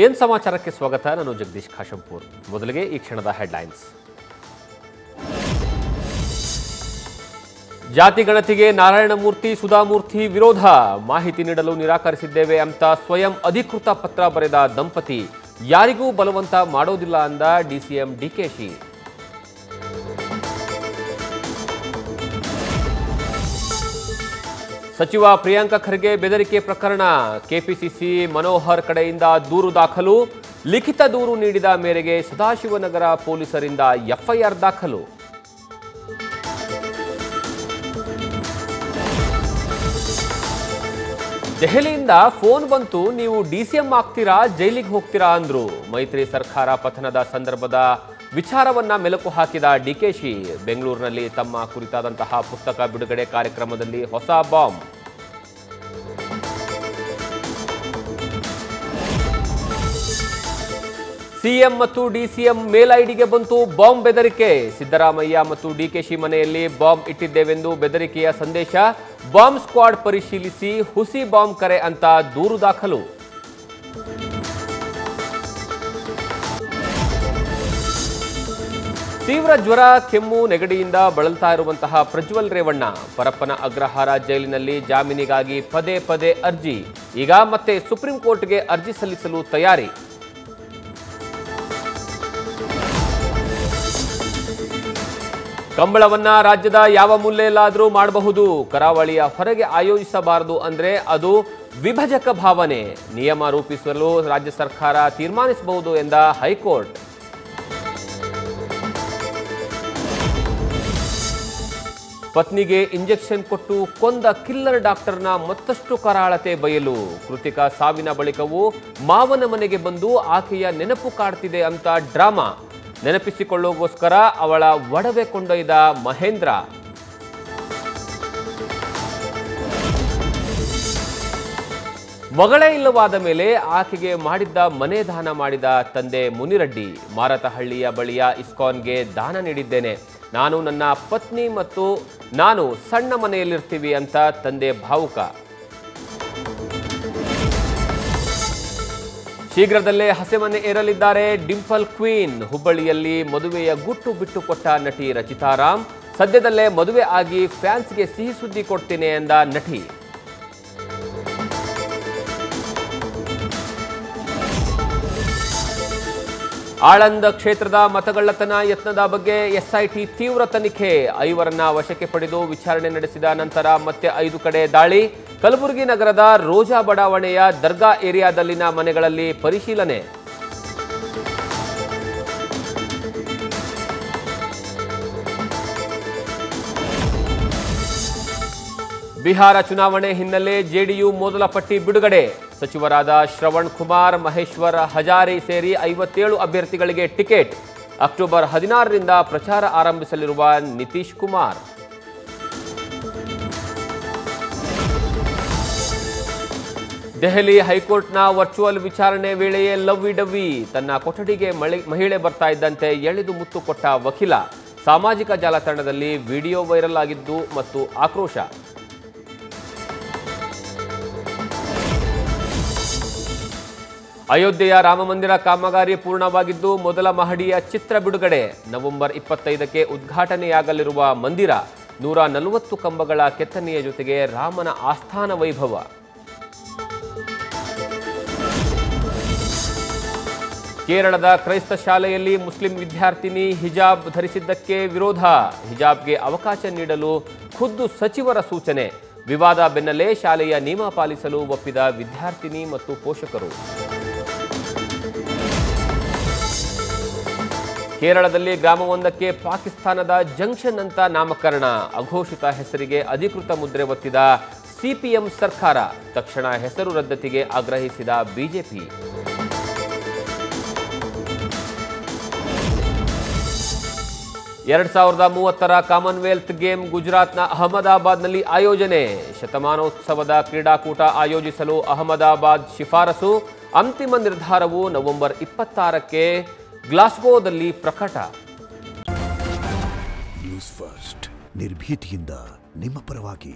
ಏನ್ ಸಮಾಚಾರಕ್ಕೆ ಸ್ವಾಗತ. ನಾನು ಜಗದೀಶ್ ಖಾಶಂಪುರ್. ಮೊದಲಿಗೆ ಈ ಕ್ಷಣದ ಹೆಡ್ಲೈನ್ಸ್. ಜಾತಿ ಗಣತಿಗೆ ನಾರಾಯಣಮೂರ್ತಿ ಸುಧಾಮೂರ್ತಿ ವಿರೋಧ, ಮಾಹಿತಿ ನೀಡಲು ನಿರಾಕರಿಸಿದ್ದೇವೆ ಅಂತ ಸ್ವಯಂ ಅಧಿಕೃತ ಪತ್ರ ಬರೆದ ದಂಪತಿ, ಯಾರಿಗೂ ಬಲವಂತ ಮಾಡೋದಿಲ್ಲ ಅಂದ ಡಿಸಿಎಂ ಡಿಕೆಶಿ. ಸಚಿವ ಪ್ರಿಯಾಂಕ ಖರ್ಗೆ ಬೆದರಿಕೆ ಪ್ರಕರಣ, ಕೆಪಿಸಿಸಿ ಮನೋಹರ್ ಕಡೆಯಿಂದ ದೂರು ದಾಖಲು, ಲಿಖಿತ ದೂರು ನೀಡಿದ ಮೇರೆಗೆ ಸದಾಶಿವನಗರ ಪೊಲೀಸರಿಂದ ಎಫ್ಐಆರ್ ದಾಖಲು. ದೆಹಲಿಯಿಂದ ಫೋನ್ ಬಂತು, ನೀವು ಡಿಸಿಎಂ ಆಗ್ತೀರಾ, ಜೈಲಿಗೆ ಹೋಗ್ತೀರಾ ಅಂದ್ರು. ಮೈತ್ರಿ ಸರ್ಕಾರ ಪತನದ ಸಂದರ್ಭದ ವಿಚಾರವನ್ನ ಮೆಲುಕು ಹಾಕಿದ ಡಿಕೆಶಿ. ಬೆಂಗಳೂರಿನಲ್ಲಿ ತಮ್ಮ ಕುರಿತಾದಂತಹ ಪುಸ್ತಕ ಬಿಡುಗಡೆ ಕಾರ್ಯಕ್ರಮದಲ್ಲಿ ಹೊಸ ಬಾಂಬ್. ಸಿಎಂ ಮತ್ತು ಡಿಸಿಎಂ ಮೇಲ್ ಐಡಿಗೆ ಬಂತು ಬಾಂಬ್ ಬೆದರಿಕೆ. ಸಿದ್ದರಾಮಯ್ಯ ಮತ್ತು ಡಿಕೆಶಿ ಮನೆಯಲ್ಲಿ ಬಾಂಬ್ ಇಟ್ಟಿದ್ದೇವೆಂದು ಬೆದರಿಕೆಯ ಸಂದೇಶ. ಬಾಂಬ್ ಸ್ಕ್ವಾಡ್ ಪರಿಶೀಲಿಸಿ ಹುಸಿ ಬಾಂಬ್ ಕರೆ ಅಂತ ದೂರು ದಾಖಲು. ತೀವ್ರ ಜ್ವರ, ಕೆಮ್ಮು, ನೆಗಡಿಯಿಂದ ಬಳಲ್ತಾ ಇರುವಂತಹ ಪ್ರಜ್ವಲ್ ರೇವಣ್ಣ ಪರಪ್ಪನ ಅಗ್ರಹಾರ ಜೈಲಿನಲ್ಲಿ ಜಾಮೀನಿಗಾಗಿ ಪದೇ ಪದೇ ಅರ್ಜಿ. ಈಗ ಮತ್ತೆ ಸುಪ್ರೀಂ ಕೋರ್ಟ್ಗೆ ಅರ್ಜಿ ಸಲ್ಲಿಸಲು ತಯಾರಿ. ಕಂಬಳವನ್ನ ರಾಜ್ಯದ ಯಾವ ಮೂಲೆಯಲ್ಲಾದರೂ ಮಾಡಬಹುದು, ಕರಾವಳಿಯ ಹೊರಗೆ ಆಯೋಜಿಸಬಾರದು ಅಂದ್ರೆ ಅದು ವಿಭಜಕ ಭಾವನೆ. ನಿಯಮ ರೂಪಿಸಲು ರಾಜ್ಯ ಸರ್ಕಾರ ತೀರ್ಮಾನಿಸಬಹುದು ಎಂದ ಹೈಕೋರ್ಟ್. ಪತ್ನಿಗೆ ಇಂಜೆಕ್ಷನ್ ಕೊಟ್ಟು ಕೊಂದ ಕಿಲ್ಲರ್ ಡಾಕ್ಟರ್ನ ಮತ್ತಷ್ಟು ಕರಾಳತೆ ಬಯಲು. ಕೃತಿಕಾ ಸಾವಿನ ಬಳಿಕವೂ ಮಾವನ ಮನೆಗೆ ಬಂದು ಆಕೆಯ ನೆನಪು ಕಾಡ್ತಿದೆ ಅಂತ ಡ್ರಾಮಾ. ನೆನಪಿಸಿಕೊಳ್ಳೋಗೋಸ್ಕರ ಅವಳ ಒಡವೆ ಕೊಂಡೊಯ್ದ ಮಹೇಂದ್ರ. ಮಗಳೇ ಇಲ್ಲವಾದ ಮೇಲೆ ಆಕೆಗೆ ಮಾಡಿದ್ದ ಮನೆ ದಾನ ಮಾಡಿದ ತಂದೆ ಮುನಿರೆಡ್ಡಿ. ಮಾರತಹಳ್ಳಿಯ ಬಳಿಯ ಇಸ್ಕಾನ್ಗೆ ದಾನ ನೀಡಿದ್ದೇನೆ, ನಾನು, ನನ್ನ ಪತ್ನಿ ಮತ್ತು ನಾನು ಸಣ್ಣ ಮನೆಯಲ್ಲಿರ್ತೀವಿ ಅಂತ ತಂದೆ ಭಾವುಕ. ಶೀಘ್ರದಲ್ಲೇ ಹಸೆಮಣೆ ಏರಲಿದ್ದಾರೆ ಡಿಂಪಲ್ ಕ್ವೀನ್. ಹುಬ್ಬಳ್ಳಿಯಲ್ಲಿ ಮದುವೆಯ ಗುಟ್ಟು ಬಿಟ್ಟುಕೊಟ್ಟ ನಟಿ ರಚಿತಾ ರಾಮ್. ಸದ್ಯದಲ್ಲೇ ಮದುವೆ ಆಗಿ ಫ್ಯಾನ್ಸ್ಗೆ ಸಿಹಿ ಸುದ್ದಿ ಕೊಡ್ತೇನೆ ಎಂದ ನಟಿ. ಆಳಂದ ಕ್ಷೇತ್ರದ ಮತಗಳ್ಳತನ ಯತ್ನದ ಬಗ್ಗೆ ಎಸ್ಐಟಿ ತೀವ್ರ ತನಿಖೆ. 5ರನ್ನ ವಶಕ್ಕೆ ಪಡೆದು ವಿಚಾರಣೆ ನಡೆಸಿದ ನಂತರ ಮತ್ತೆ 5 ಕಡೆ ದಾಳಿ. ಕಲಬುರಗಿ ನಗರದ ರೋಜಾ ಬಡಾವಣೆಯ ದರ್ಗಾ ಏರಿಯಾದಲ್ಲಿನ ಮನೆಗಳಲ್ಲಿ ಪರಿಶೀಲನೆ. ಬಿಹಾರ ಚುನಾವಣೆ ಹಿನ್ನೆಲೆ ಜೆಡಿಯು ಮೊದಲ ಪಟ್ಟಿ ಬಿಡುಗಡೆ. ಸಚಿವರಾದ ಶ್ರವಣ್ ಕುಮಾರ್, ಮಹೇಶ್ವರ್ ಹಜಾರಿ ಸೇರಿ 57 ಅಭ್ಯರ್ಥಿಗಳಿಗೆ ಟಿಕೆಟ್. ಅಕ್ಟೋಬರ್ 16ರಿಂದ ಪ್ರಚಾರ ಆರಂಭಿಸಲಿರುವ ನಿತೀಶ್ ಕುಮಾರ್. ದೆಹಲಿ ಹೈಕೋರ್ಟ್ನ ವರ್ಚುವಲ್ ವಿಚಾರಣೆ ವೇಳೆಯೇ ಲವ್ವಿ ಡವ್ವಿ. ತನ್ನ ಕೊಠಡಿಗೆ ಮಹಿಳೆ ಬರ್ತಾ ಇದ್ದಂತೆ ಎಳೆದು ಮುತ್ತು ಕೊಟ್ಟ ವಕೀಲ. ಸಾಮಾಜಿಕ ಜಾಲತಾಣದಲ್ಲಿ ವಿಡಿಯೋ ವೈರಲ್ ಆಗಿದ್ದು ಮತ್ತು ಆಕ್ರೋಶ. ಅಯೋಧ್ಯೆಯ ರಾಮಮಂದಿರ ಕಾಮಗಾರಿ ಪೂರ್ಣವಾಗಿದ್ದು ಮೊದಲ ಮಹಡಿಯ ಚಿತ್ರ ಬಿಡುಗಡೆ. ನವೆಂಬರ್ 25ಕ್ಕೆ ಉದ್ಘಾಟನೆಯಾಗಲಿರುವ ಮಂದಿರ 140 ಕಂಬಗಳ ಕೆತ್ತನೆಯ ಜೊತೆಗೆ ರಾಮನ ಆಸ್ಥಾನ ವೈಭವ. ಕೇರಳದ ಕ್ರೈಸ್ತ ಶಾಲೆಯಲ್ಲಿ ಮುಸ್ಲಿಂ ವಿದ್ಯಾರ್ಥಿನಿ ಹಿಜಾಬ್ ಧರಿಸಿದ್ದಕ್ಕೆ ವಿರೋಧ. ಹಿಜಾಬ್ಗೆ ಅವಕಾಶ ನೀಡಲು ಖುದ್ದು ಸಚಿವರ ಸೂಚನೆ. ವಿವಾದ ಬೆನ್ನಲ್ಲೇ ಶಾಲೆಯ ನಿಯಮ ಪಾಲಿಸಲು ಒಪ್ಪಿದ ವಿದ್ಯಾರ್ಥಿನಿ ಮತ್ತು ಪೋಷಕರು. ಕೇರಳದಲ್ಲಿ ಗ್ರಾಮವೊಂದಕ್ಕೆ ಪಾಕಿಸ್ತಾನದ ಜಂಕ್ಷನ್ ಅಂತ ನಾಮಕರಣ. ಅಘೋಷಿತ ಹೆಸರಿಗೆ ಅಧಿಕೃತ ಮುದ್ರೆ ಒತ್ತಿದ ಸಿಪಿಎಂ ಸರ್ಕಾರ. ತಕ್ಷಣ ಹೆಸರು ರದ್ದತಿಗೆ ಆಗ್ರಹಿಸಿದ ಬಿಜೆಪಿ. ಎರಡ್ 2030 ಕಾಮನ್ವೆಲ್ತ್ ಗೇಮ್ ಗುಜರಾತ್ನ ಅಹಮದಾಬಾದ್ನಲ್ಲಿ ಆಯೋಜನೆ. ಶತಮಾನೋತ್ಸವದ ಕ್ರೀಡಾಕೂಟ ಆಯೋಜಿಸಲು ಅಹಮದಾಬಾದ್ ಶಿಫಾರಸು. ಅಂತಿಮ ನಿರ್ಧಾರವು ನವೆಂಬರ್ 26ಕ್ಕೆ ಗ್ಲಾಸ್ಗೋದಲ್ಲಿ ಪ್ರಕಟ. ನ್ಯೂಸ್ ಫಸ್ಟ್, ನಿರ್ಭೀತಿಯಿಂದ ನಿಮ್ಮ ಪರವಾಗಿ.